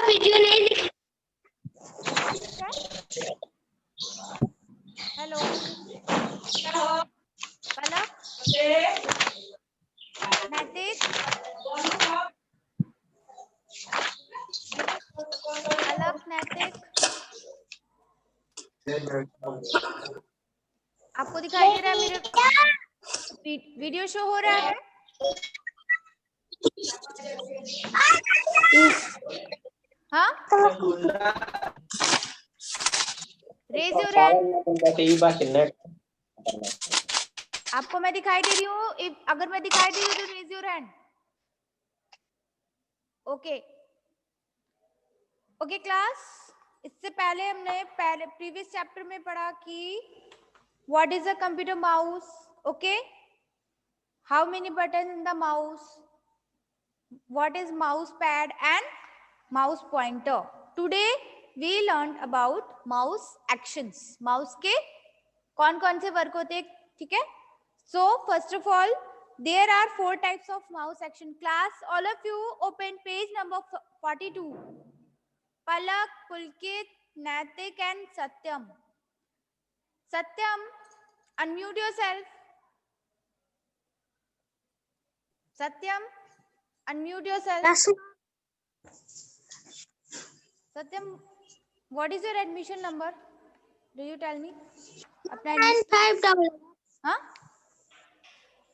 Video नहीं दिख। Hello पलक, नैतिक, पलक, नैतिक, आपको दिखाई दे रहा है मेरे वीडियो शो हो रहा है? हाँ, रेज योर हैंड। आपको मैं दिखाई दे रही हूँ? अगर मैं दिखाई दे रही हूँ तो raise your hand. Okay okay class, इससे पहले हमने प्रीवियस चैप्टर में पढ़ा कि what is a computer mouse, okay, how many button in the mouse, what is mouse pad and mouse pointer. Today we learned about mouse actions. mouse के कौन कौन से वर्क होते हैं, ठीक है? So first of all there are 4 types of mouse action. Class, all of you open page number 42. Palak, Pulkit, Naitik and Satyam. Satyam, unmute yourself. Satyam, unmute yourself. Satyam, what is your admission number? Do you tell me? 9588. हाँ?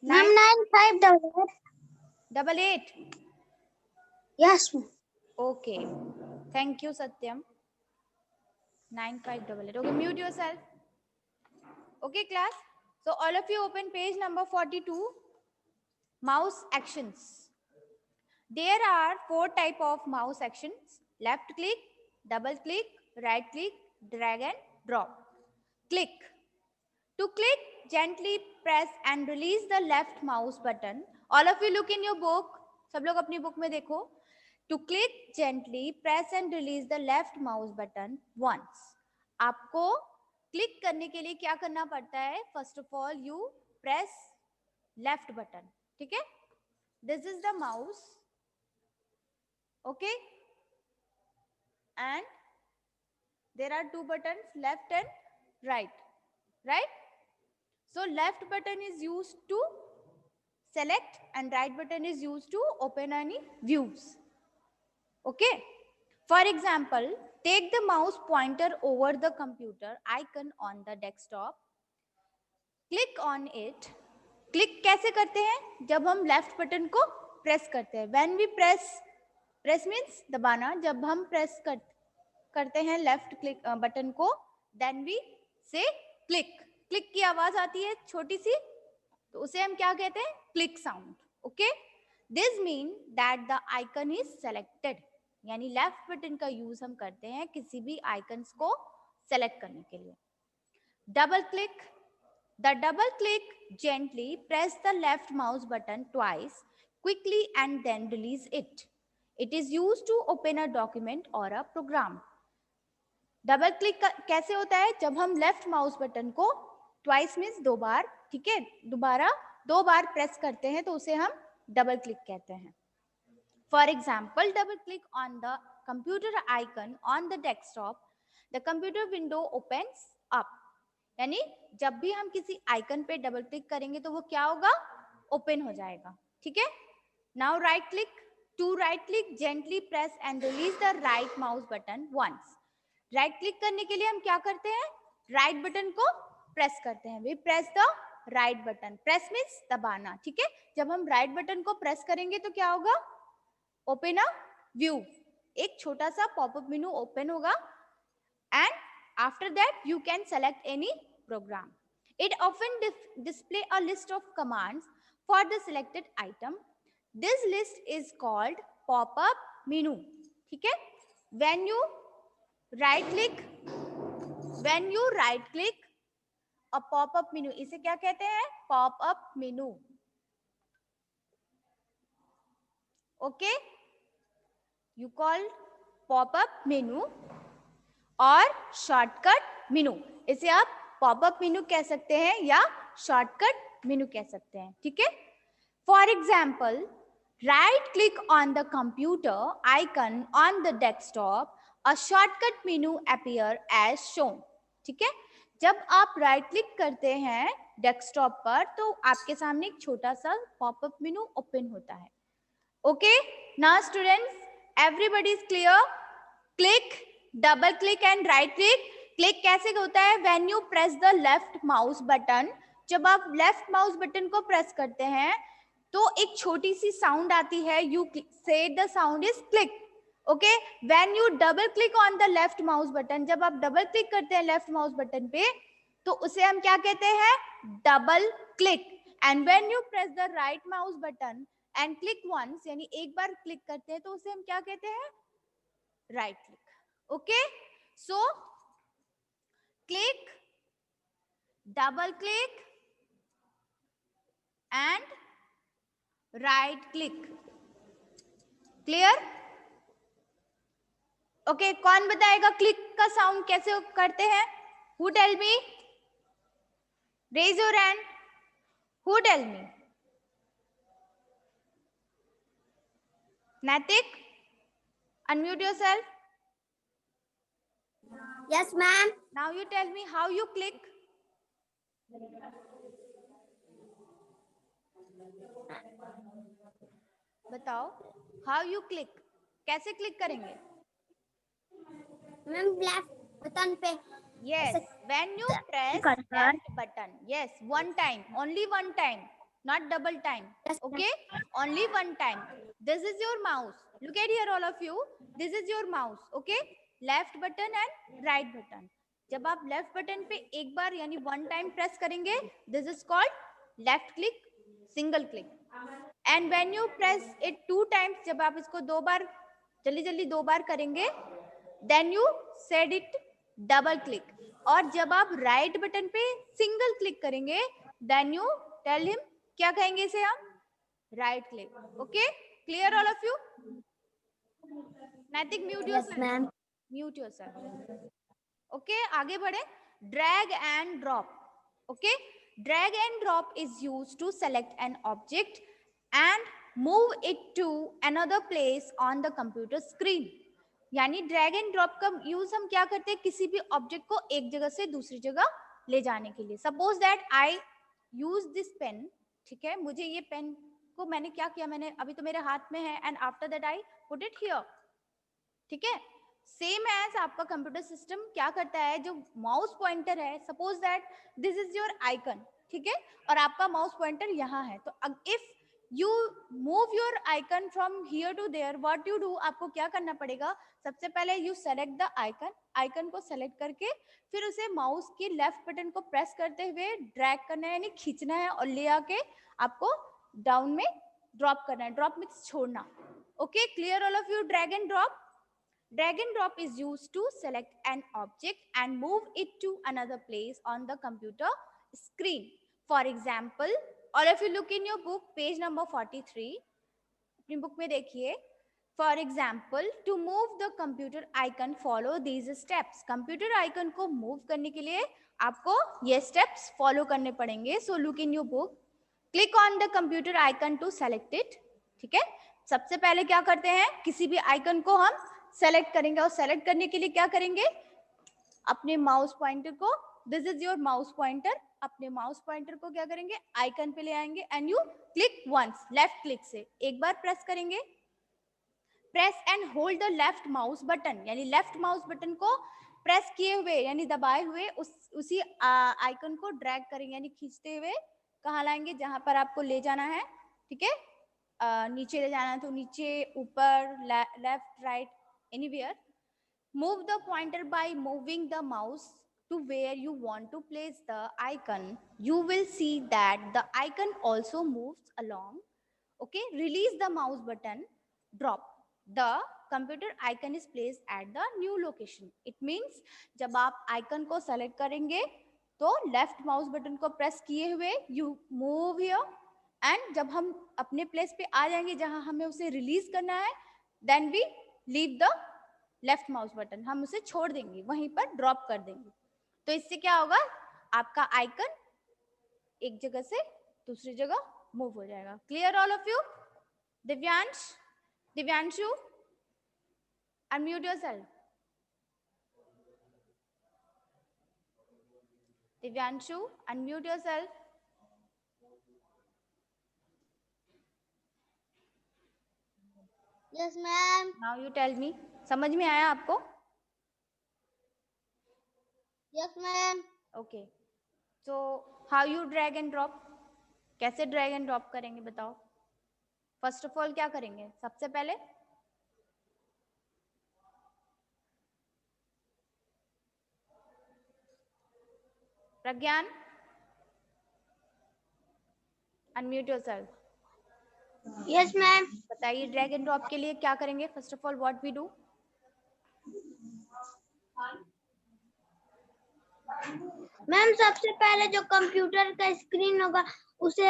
9588. Yes. Okay. Thank you, Satyam. 9588. Okay, mute yourself. Okay, class. So all of you open page number 42. Mouse actions. There are 4 type of mouse actions: left click, double click, right click, drag and drop. Click. To click, gently press and release the left mouse button. All of you look in your book. सब लोग अपनी book में देखो. To click, gently press and release the left mouse button once. आपको click करने के लिए क्या करना पड़ता है? First of all, you press left button. ठीक है? This is the mouse. Okay? And there are 2 buttons, left and right. Right? So left button is used to select and right button is used to open any views. Okay. For example, take the mouse pointer over the computer icon on the desktop. Click on it. Click कैसे करते हैं? जब हम left button को press करते हैं. When we press means दबाना. जब हम press करते हैं left click button को, then we say click. Click की आवाज आती है छोटी सी, तो उसे हम क्या कहते हैं? Click sound. Okay? This means that the icon is selected. यानी लेफ्ट बटन का यूज हम करते हैं किसी भी आइकन्स को सेलेक्ट करने के लिए. Double click. The double click gently press the left mouse button twice quickly and then release it. It is used to open a document or a program. Double click कैसे होता है? जब हम left mouse button को twice means 2 बार, ठीक है, दोबारा 2 बार press करते हैं तो उसे हम डबल क्लिक कहते हैं. For example, double click on the computer icon on the desktop. The computer window opens up. यानी जब भी हम किसी आइकन पे डबल क्लिक करेंगे तो वो क्या होगा? ओपन हो जाएगा. ठीक है? Now right click. To right click, gently press and release the right mouse button once. Right click करने के लिए हम क्या करते हैं? राइट बटन को प्रेस करते हैं. We press the right button. Press means दबाना. ठीक है? जब हम राइट बटन को प्रेस करेंगे तो क्या होगा? Open a view. एक छोटा सा पॉपअप मेनू ओपन होगा and after that you can select any program. It often display a list of commands for the selected item. This list is called popup menu. ठीक है? When you right click a popup menu, इसे क्या कहते हैं? Popup menu. Okay? You call pop-up menu और shortcut menu. इसे आप popup menu कह सकते हैं या शॉर्टकट मेनू कह सकते हैं. ठीक है? For example, Right click on the computer icon on the desktop. A shortcut menu appear as shown. ठीक है, जब आप राइट क्लिक करते हैं डेस्कटॉप पर तो आपके सामने एक छोटा सा पॉपअप मेनू ओपन होता है. Okay, now students, everybody is clear? Click, double click and right click. Click कैसे होता है? When you press the left mouse button. जब आप लेफ्ट माउस बटन को प्रेस करते हैं तो एक छोटी सी साउंड आती है. यू से the sound is click. Okay, when U double click on the left mouse button, जब आप डबल क्लिक करते हैं लेफ्ट माउस बटन पे तो उसे हम क्या कहते हैं? Double click. And when you press the right mouse button and click once, यानी एक बार क्लिक करते हैं तो उसे हम क्या कहते हैं? Right click. Okay, so click, double click and right click. Clear? Okay, कौन बताएगा क्लिक का साउंड कैसे करते हैं? Who tell me? Raise your hand. Who tell me? Natik, unmute yourself. Yes, ma'am. Now you tell me how you click. बताओ, how you click? कैसे click करेंगे? Ma'am, left button पे. Yes, when you press left button. Yes, one time, only one time, not double time. Okay, only one time. This is your mouse. Look at here, all of you. This is your mouse. Okay, left button and right button. जब आप left button पे एक बार यानी one time press करेंगे, this is called left click, single click. And when you press it two times, जब आप इसको दो बार जल्दी जल्दी दो बार करेंगे, then you said it double click. और जब आप राइट बटन पे सिंगल क्लिक करेंगे, देन यू टेल हिम, क्या कहेंगे इसे हम? Right click. Okay, clear all of you? Naitik mute yourself. Mute yourself. Okay, आगे बढ़े. Drag and drop. Okay, drag and drop is used to select an object and move it to another place on the computer screen. यानी drag and drop का use हम क्या करते हैं? किसी भी ऑब्जेक्ट को एक जगह से दूसरी जगह ले जाने के लिए. Suppose that I use this pen. ठीक है, मुझे ये पेन को मैंने क्या किया, मैंने अभी तो मेरे हाथ में है, and after that I put it here. ठीक है, सेम एज आपका कंप्यूटर सिस्टम क्या करता है, जो माउस पॉइंटर है, suppose that this is your icon. ठीक है, और आपका माउस पॉइंटर यहाँ है, तो if you move your icon from here to there, what you do, आपको क्या करना पड़ेगा? सबसे पहले you select the icon. Icon को सेलेक्ट करके फिर उसे माउस के लेफ्ट बटन को प्रेस करते हुए ड्रैग करना है, यानी खींचना है, और ले आके आपको डाउन में ड्रॉप करना है. ड्रॉप मीन्स छोड़ना. Okay, clear all of you? Drag and drop. Drag and drop is used to select an object and move it to another place on the computer screen. For example, all of you look in your book, page number 43. अपनी book में देखिए. For example, to move the computer icon, follow these steps. Computer icon को move करने के लिए आपको ये steps follow करने पड़ेंगे. So look in your book. Click on the computer icon to select it. ठीक है, सबसे पहले क्या करते हैं? किसी भी आइकन को हम सेलेक्ट करेंगे, और सेलेक्ट करने के लिए क्या करेंगे? अपने माउस पॉइंटर को, this is your mouse pointer, अपने माउस पॉइंटर को क्या करेंगे? आइकन पे ले आएंगे, and you click once. Left click से एक बार प्रेस करेंगे. Press and hold the left mouse button, यानी लेफ्ट माउस बटन को प्रेस किए हुए यानी दबाए हुए उसी आइकन को ड्रैग करेंगे, यानी खींचते हुए कहाँ लाएंगे? जहां पर आपको ले जाना है. ठीक है, नीचे ले जाना है तो नीचे, ऊपर, left, right, anywhere. Move the pointer by moving the mouse to where you want to place the icon. You will see that the icon also moves along. Okay, release the mouse button, drop. The computer icon is placed at the new location. It means जब आप icon को select करेंगे तो left mouse button को press किए हुए you move here, and जब हम अपने प्लेस पे आ जाएंगे जहां हमें उसे रिलीज करना है, then we leave the left mouse button, हम उसे छोड़ देंगे, वहीं पर ड्रॉप कर देंगे. तो इससे क्या होगा? आपका आइकन एक जगह से दूसरी जगह मूव हो जाएगा. Clear all of you? Divyansh, Divyanshu, unmute yourself. Divyanshu, unmute yourself. Yes, ma'am. Now you tell me. समझ में आया आपको? Yes, ma'am. Okay. So how you drag and drop? कैसे drag and drop करेंगे बताओ? First of all क्या करेंगे? सबसे पहले प्रज्ञान, unmute yourself. Yes, ma'am. बताइए ड्रैग एंड ड्रॉप के लिए क्या करेंगे? First of all what we do? Ma'am सबसे पहले जो कंप्यूटर का स्क्रीन होगा उसे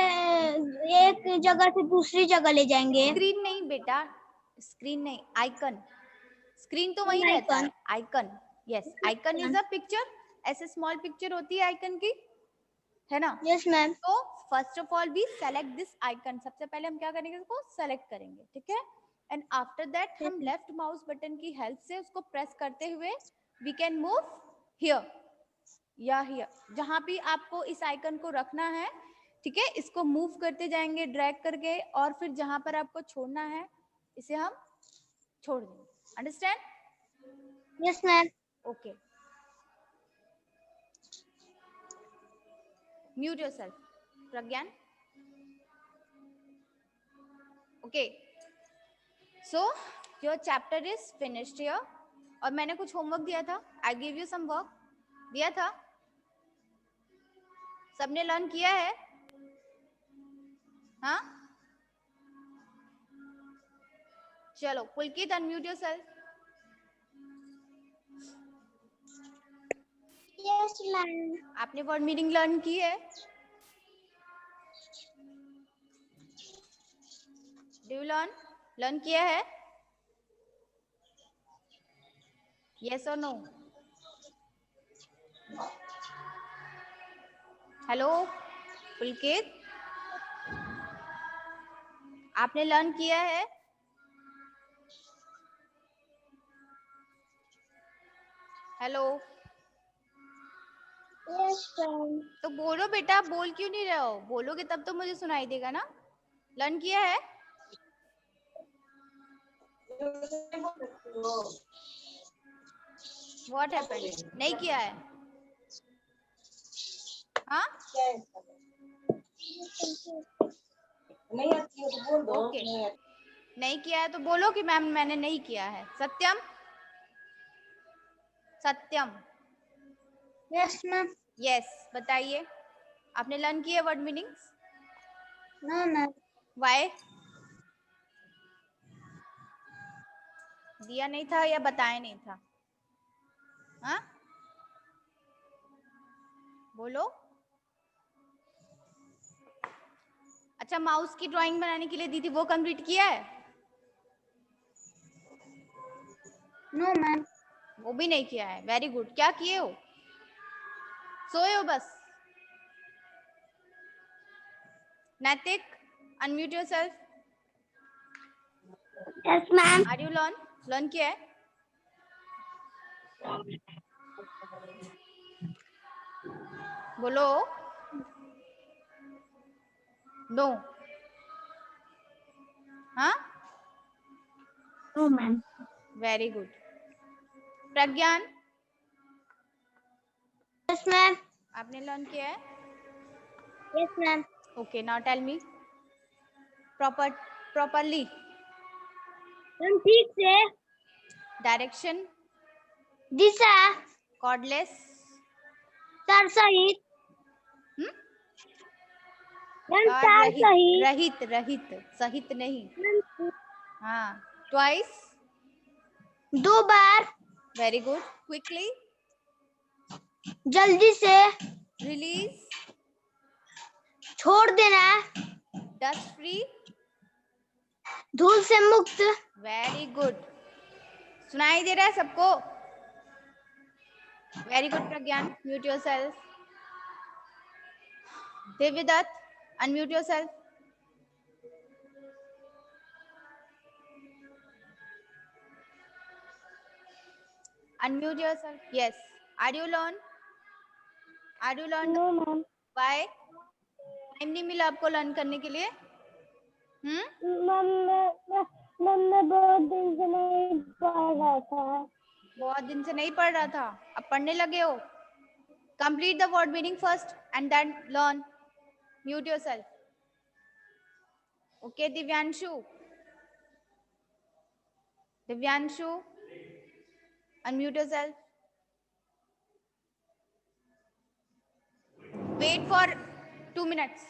एक जगह से दूसरी जगह ले जाएंगे। स्क्रीन नहीं बेटा, स्क्रीन नहीं, आइकन। स्क्रीन तो वही रहता है, icon. Yes, icon is a picture. ऐसे स्मॉल पिक्चर होती है आइकन की, है ना? Yes ma'am. तो first of all we select this icon. सबसे पहले हम क्या करेंगे? इसको सेलेक्ट करेंगे, ठीक है? एंड आफ्टर दैट हम लेफ्ट माउस बटन की हेल्प से उसको प्रेस करते हुए वी कैन मूव हियर या हियर, जहां भी आपको इस आइकन को रखना है, ठीक है? इसको मूव करते जाएंगे ड्रैग करके, और फिर जहां पर आपको छोड़ना है इसे हम छोड़ देंगे। Understand? Yes ma'am. Okay, mute yourself Pragyan. Okay, so your chapter is finished here. और मैंने कुछ होमवर्क दिया था, I give you some work, दिया था, सबने लर्न किया है? हाँ, चलो Pulkit unmute yourself. Yes ma'am. आपने वर्ड मीनिंग लर्न की है? डू यू लर्न किया है? यस और नो? हेलो पुलकित, आपने लर्न किया है? Hello, yes ma'am. तो बोलो बेटा, बोल क्यों नहीं रहे हो? बोलोगे तब तो मुझे सुनाई देगा ना। लर्न किया है? What happened? नहीं किया है? हाँ, नहीं आती है तो बोल दो। ओके, नहीं किया है तो बोलो कि मैम मैंने नहीं किया है। Satyam, Satyam, yes ma'am. Yes, बताइए आपने लर्न किया word meanings? No ma'am. Why? दिया नहीं था या बताया नहीं था? हाँ, बोलो। अच्छा, माउस की ड्राइंग बनाने के लिए दी थी, वो कंप्लीट किया है? No ma'am. वो भी नहीं किया है। Very good. क्या किए हो? सोए हो बस? Naitik, unmute yourself. Yes ma'am. Are you learn किया है? बोलो। नो? हाँ, no ma'am. Very good. Pragyan, yes ma'am. आपने लर्न किया है? Yes ma'am. Okay, now tell me properly. Ma'am ठीक से। डायरेक्शन, दिशा, कॉर्डलेस, तार सहित। मैम और तार रहित, सहित। रहित, रहित, सहित नहीं। मैम हाँ, ट्वाइस। 2 बार। Very good. क्विकली, जल्दी से। रिलीज, छोड़ देना। डस्ट फ्री, धूल से मुक्त। Very good. सुनाई दे रहा है सबको? Very good Pragyan, mute yourself. Divyadutt, unmute yourself. Unmute yourself. Yes. Are you learn? Are you learn? No ma'am. Why? Time नहीं मिला आपको लर्न करने के लिए? मैम मैं बहुत दिन से नहीं पढ़ रहा था। बहुत दिन से नहीं पढ़ रहा था, अब पढ़ने लगे हो? Complete the word meaning first and then learn. Mute yourself. Okay, Divyanshu. Divyanshu, unmute yourself. Wait for 2 minutes.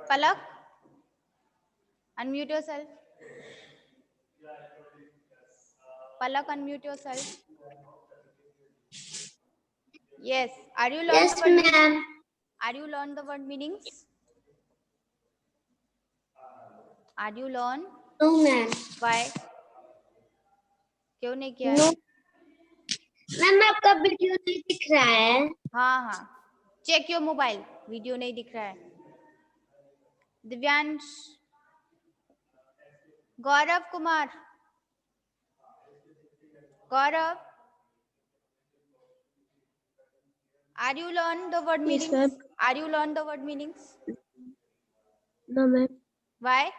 Palak, unmute yourself. Palak, unmute yourself. Yes. Are you learn the word meaning? Are you learn the word meanings? Are you learn? No ma'am. Why? क्यों नहीं किया no है? Ma'am आपका video नहीं दिख रहा है। हाँ, चेक योर मोबाइल, वीडियो नहीं दिख रहा है। दिव्यांश, गौरव कुमार, गौरव, are you learn the word meanings? ma'am. Are you learn the word meanings? No ma'am. Why?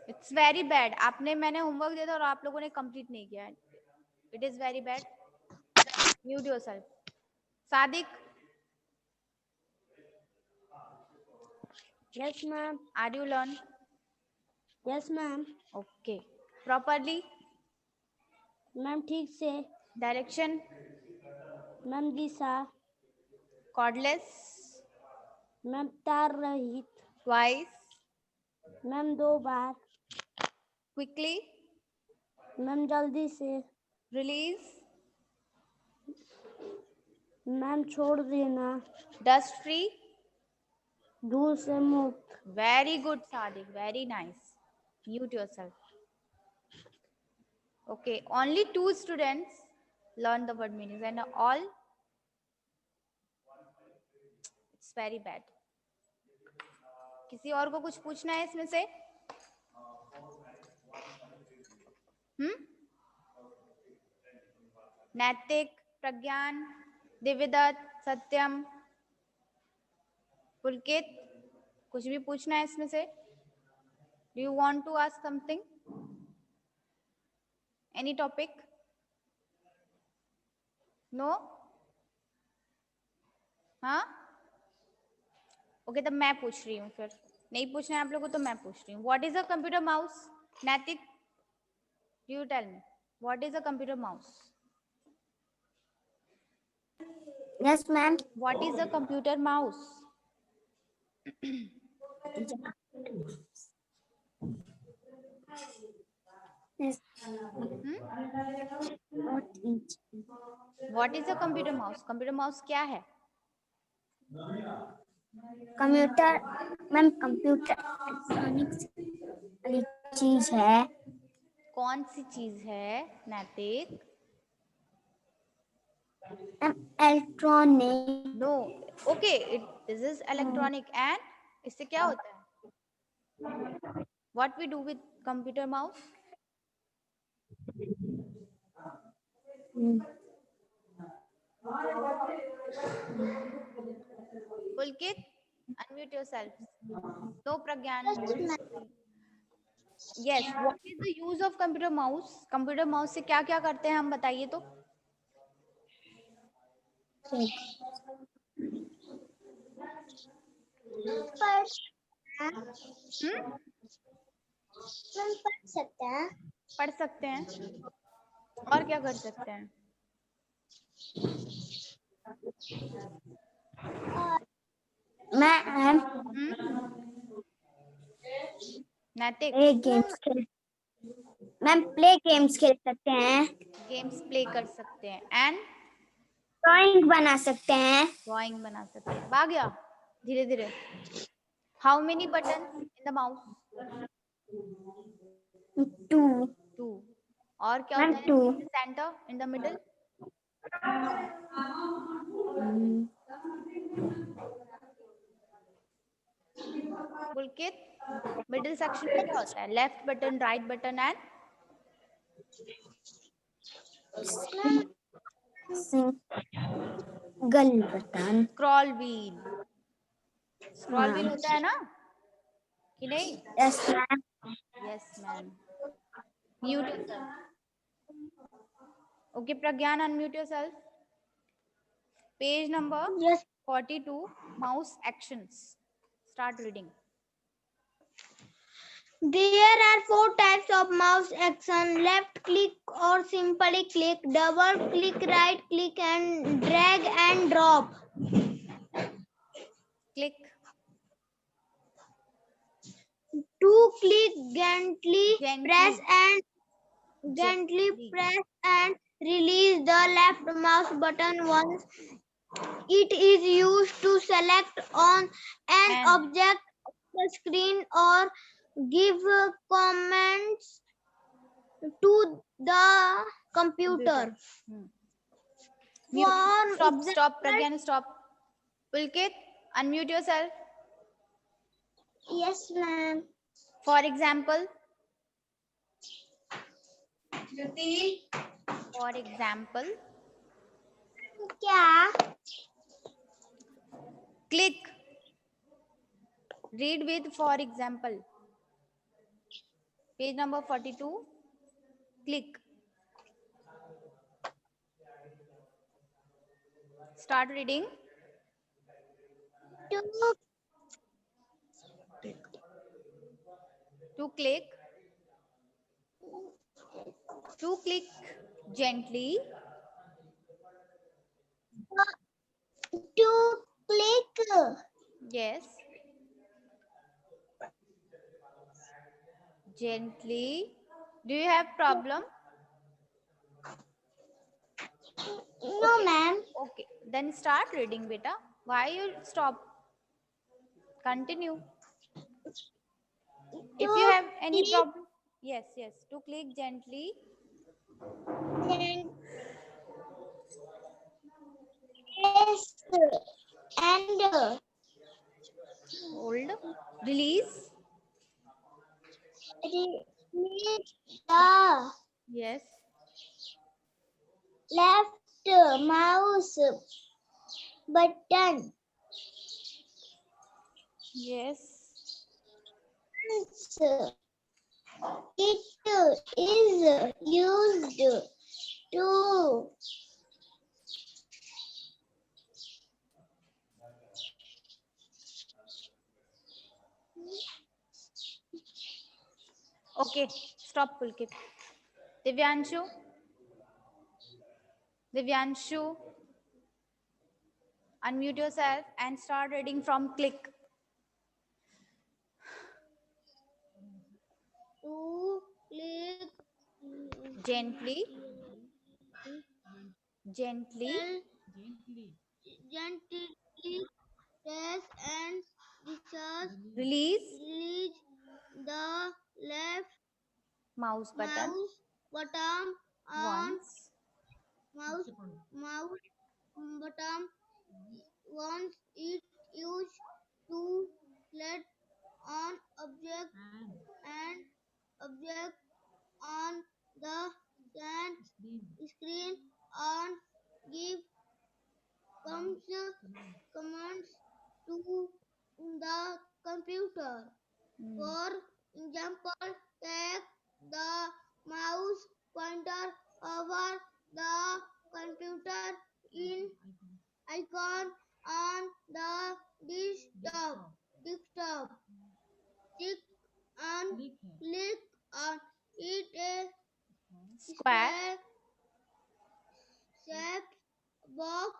It's very bad. मैंने होमवर्क दिया था और आप लोगों ने कंप्लीट नहीं किया है। It is very bad. Mute yourself. Sadik, yes ma'am. are you learn? Yes ma'am. Okay. Properly? Ma'am ठीक से। Direction? मैम दिशा। Cordless? मैम तार रहित। Twice? मैम 2 बार। Quickly? मैम जल्दी से। Release? मैम छोड़ देना। Dust free? धूल से मुक्त। Very good, Sadik. Very nice. Mute yourself. Okay. Only 2 students learn the word meanings and all. It's very bad. किसी और को कुछ पूछना है इसमें से? नैतिक, प्रज्ञान, दिव्यदत्त, सत्यम, पुलकित, कुछ भी पूछना है इसमें से? Do you want to ask something? Any topic? No? हाँ? ओके, तब मैं पूछ रही हूँ फिर। नहीं पूछना है आप लोगों को तो मैं पूछ रही हूँ। What is a computer mouse? नैतिक, you tell me. What is a computer mouse? Yes ma'am. What is a computer mouse? What is a computer mouse? Computer mouse क्या है? कंप्यूटर मैम कंप्यूटर इलेक्ट्रॉनिक्स वाली चीज है। कौन सी चीज है Naitik? Electronic. No, okay, this is electronic and इससे क्या होता है? What we do with computer mouse? Pulkit, unmute yourself. No, Pragyan. Yes, what is the use of computer mouse? Computer mouse से क्या क्या करते हैं हम बताइए तो? पढ़ सकते हैं। पढ़ सकते हैं। और क्या कर सकते हैं? मैम नैतिक, प्ले गेम्स खेल सकते हैं, गेम्स प्ले कर सकते हैं एंड ड्राइंग बना सकते हैं। ड्राइंग बना सकते हैं। आ गया धीरे धीरे। How many button in the mouse? 2 2। और क्या मैम होता है 2 in the centre, in the middle? Pulkit, middle section में क्या होता है? Left button, right button and गल button. Scroll wheel. Scroll wheel होता है ना कि नहीं? Yes ma'am. Yes ma'am. Mute yourself. Okay Pragyan, unmute yourself. Page number Yes. 42, mouse actions. Start reading. There are 4 types of mouse action: left click or simply click, double click, right click, and drag and drop. Click. To click, gently press and release the left mouse button once. It is used to select on an object on the screen or give commands to the computer. Mute. Stop. Pragyan, stop. Pulkit, unmute yourself. Yes, ma'am. For example. For example. क्या? Click. Read with for example. Page number 42. Click. Start reading. To click. To click gently. To click. Yes. Gently. Do you have problem? No, ma'am. Okay. Then start reading, beta. Why you stop? Continue. If you have any problem. Yes. To click gently. Yes. And Hold. Release. release the Yes. left mouse button. Yes. It is used to Okay. Stop, Pulkit. Divyanshu. Unmute yourself and start reading from click. to click Gently. gently press and Release. the left Mouse button. button on Once. mouse button once. It used to select on object on the screen and give commands to the computer. For example, take the mouse pointer over the computer in icon on the desktop. Click on it. A Square. shaped box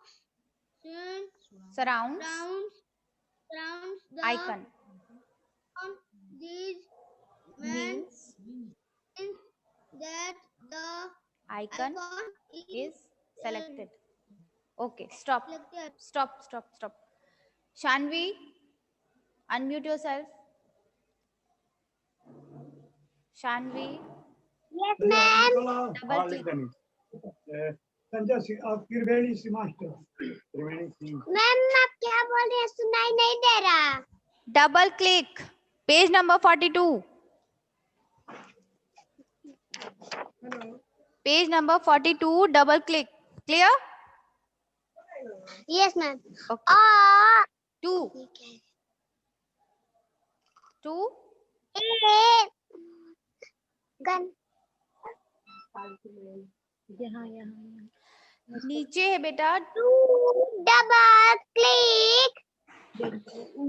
Surrounds. surrounds the Icon. on these Means means that the icon icon is selected. Okay, stop. selected. Stop. Shanvi, unmute yourself. Shanvi, Yes, ma'am. double click. Triveni C master Triveni C ma'am आप क्या बोल रहे हैं सुनाई नहीं दे रहा. Double click. Page number 42. Page number 42. Double click. Clear? Yes, ma'am. Okay. 2. Gun नीचे है बेटा. double click.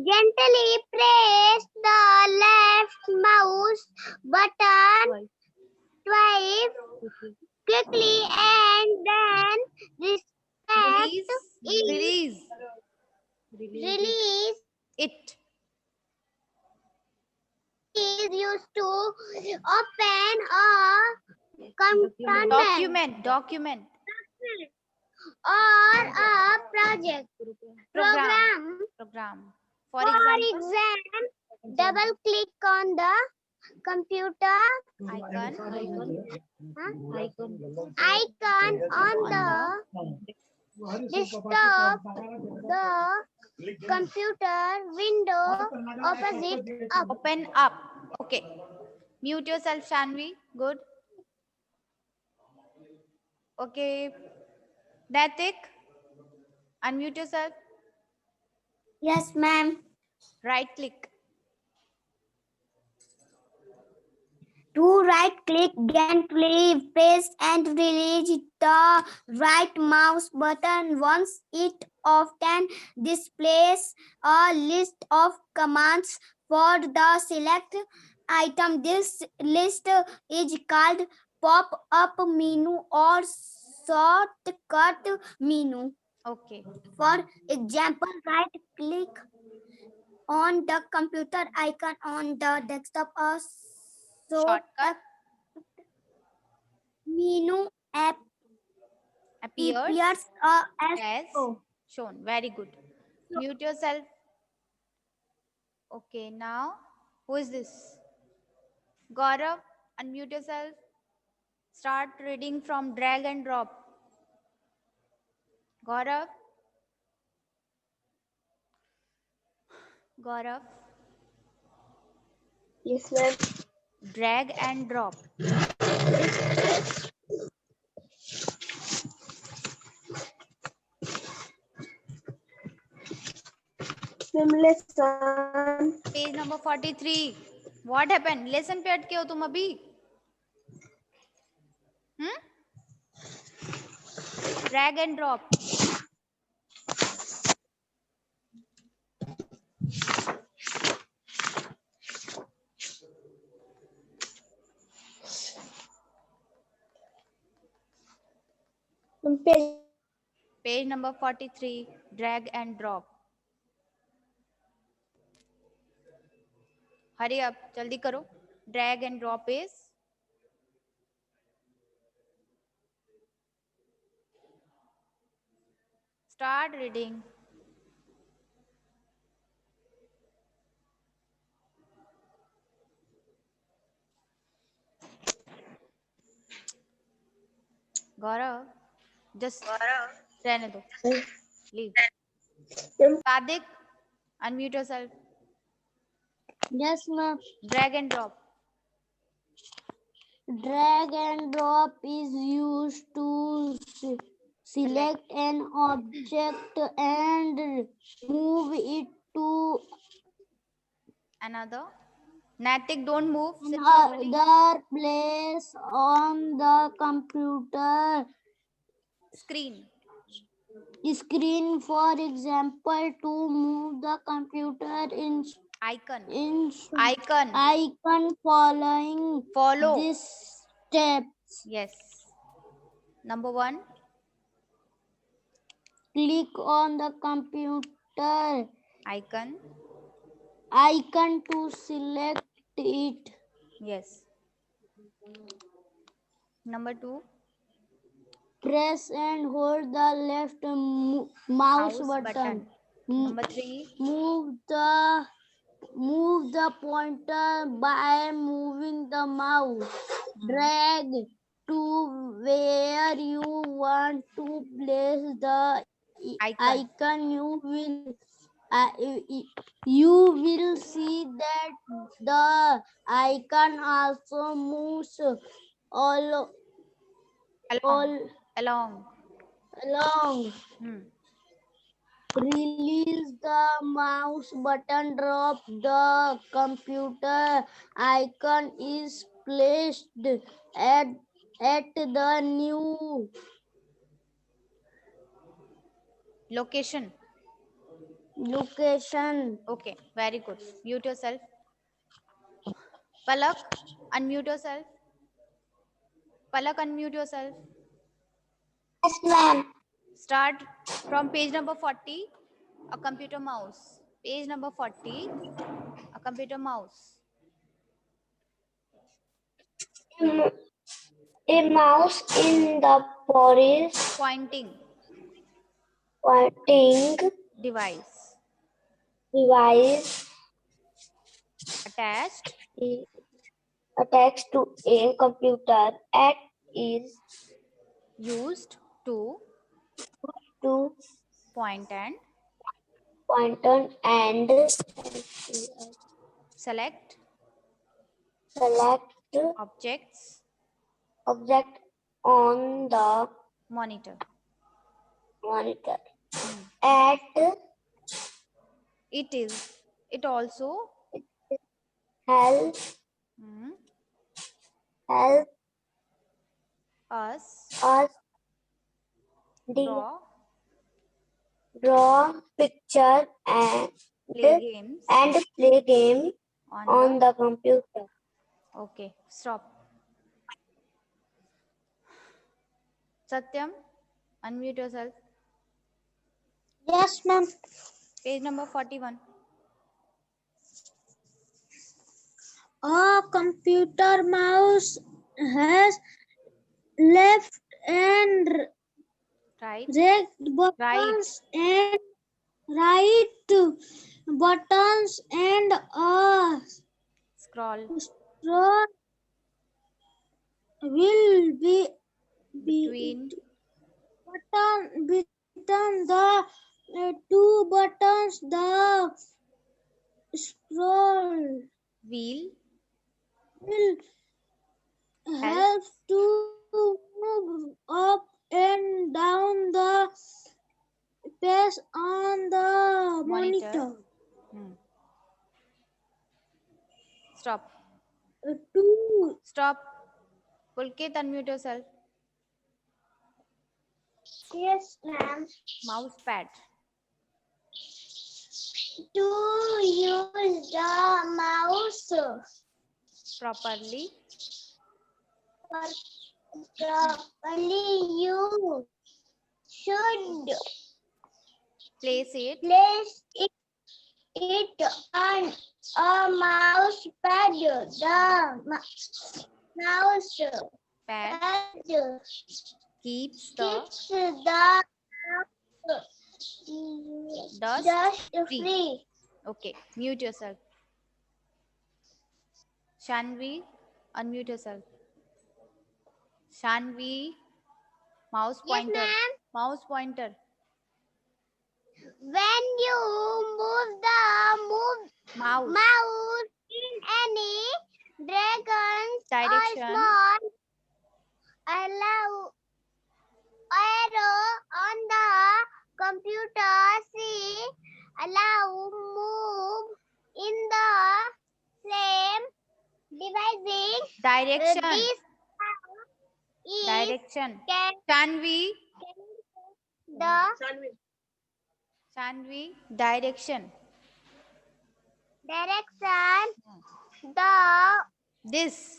Gently press the left mouse button twice quickly and then Release release it. is used to open a Document. or a project program. For For example, example, double click on the computer icon on the desktop. The computer window open up. Okay. Mute yourself, Shanvi. Good. Okay. Natik, unmute yourself. Yes, ma'am. Right click. To right click, gently press and release the right mouse button. Once it often displays a list of commands for the select item. This list is called pop-up menu or shortcut menu. Okay. For example, right click on the computer icon on the desktop or Shortcut menu appears as as shown. Very good. Mute yourself. Okay, now who is this? Gaurav, unmute yourself. Start reading from drag and drop. Gaurav. Yes, ma'am. Drag and drop. Lesson. Page number 43. What happened? Lesson पे अटके हो तुम अभी? Drag and drop. Page number 43. Drag and drop. Hurry up. जल्दी करो. Drag and drop is start reading. Gaurav, just रहने दो. Leave. Sadik, unmute yourself. Yes, ma'am. Drag and drop. Drag and drop is used to select an object and move it to Another. Natik, don't move. Sit properly. another place on the computer. Screen. screen, for example, to move the computer Icon. icon following Follow. this steps. Yes. Number 1. Click on the computer Icon. to select it. Yes. Number 2. Press and hold the left mouse button. Number 3. Move the pointer by moving the mouse. Drag to where you want to place the icon. You will see that the icon also moves all Along. along. Hmm. Release the mouse button, drop the computer icon is placed at the new Location. location. Okay. Very good. Mute yourself. Palak, unmute yourself. Palak, unmute yourself. Yes, ma'am. Start from page number 40, a computer mouse. Page number 40, a computer mouse. A mouse in the forest Pointing device. Attached attached to a computer at is used to to point and pointer and select select objects object on the monitor. monitor. At It also help us us draw picture and play games play game on the computer. Okay, stop. Satyam, unmute yourself. Yes, ma'am. Page number 41. A computer mouse has left and Right. buttons and right buttons and a Scroll scroll will be between between the two buttons. The scroll wheel will help to move up and down the page on the monitor. Stop. Stop. Pulkit, unmute yourself. Yes, ma'am. Mouse pad. To use the mouse Properly. You should Place it on a mouse pad. The mouse pad keeps the dust free. Okay, mute yourself. Shanvi, unmute yourself. Shanvi, mouse pointer. Yes, ma'am. Mouse pointer. When you move the mouse in any direction, or small arrow on the computer, allow move in the same device. Direction. Shanvi, Shanvi, direction. direction. This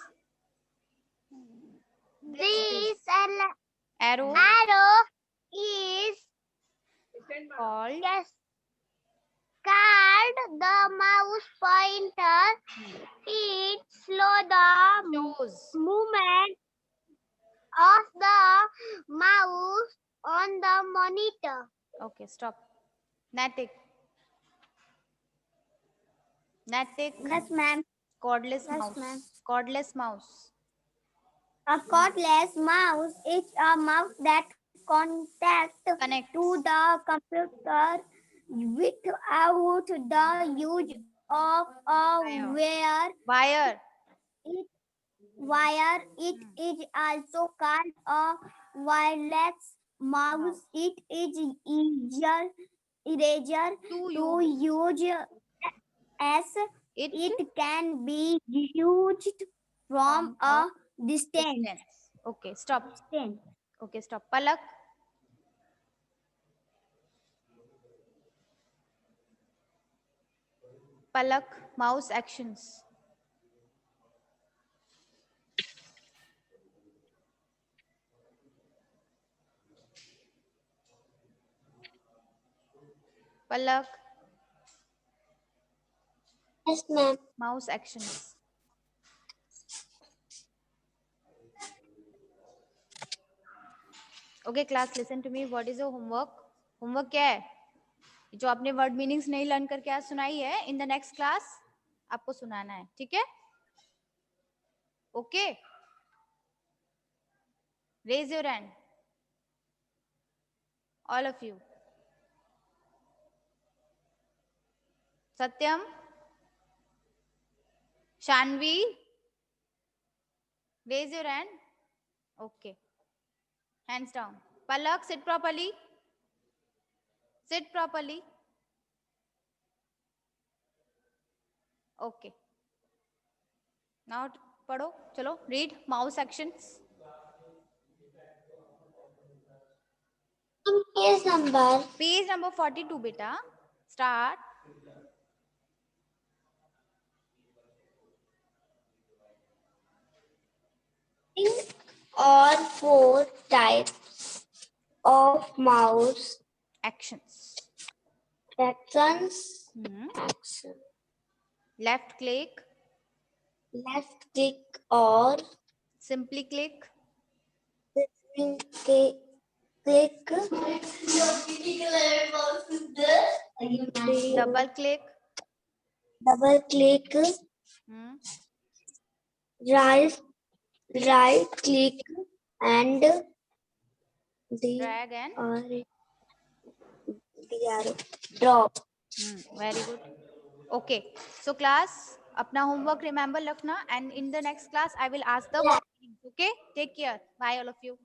This arrow arrow is called called the mouse pointer. It slow the shows. movement of the mouse on the monitor. Okay, stop. Natic. Natic. Yes, ma'am. Cordless Yes, mouse. ma'am. Cordless mouse. A cordless mouse is a mouse that connects Connect. to the computer without the use of a Wire. wire. It is also called a wireless mouse. It is easier to use as it can be used from a distance. Okay, stop. Okay, stop. Palak. Palak, mouse actions. Palak, Yes, ma'am. mouse actions. Okay, class, listen to me. What is your homework? Homework क्या है? जो आपने word meanings नहीं learn करके आज सुनाई है, in the next class आपको सुनाना है, ठीक है? Okay? Raise your hand. All of you. Satyam, Shanvi, raise your hand. Okay. Hands down. Palak, sit properly. Sit properly. Okay. Now पढ़ो, चलो, read mouse actions. Page number 42, beta. Start. Or 4 types of mouse Actions. actions. Action. Left click. Left click or Simply click. click. Double click. Double click. Right click and Drag and drop. Very good. Okay. So class, अपना homework remember रखना, and in the next class I will ask the. Okay. Take care. Bye all of you.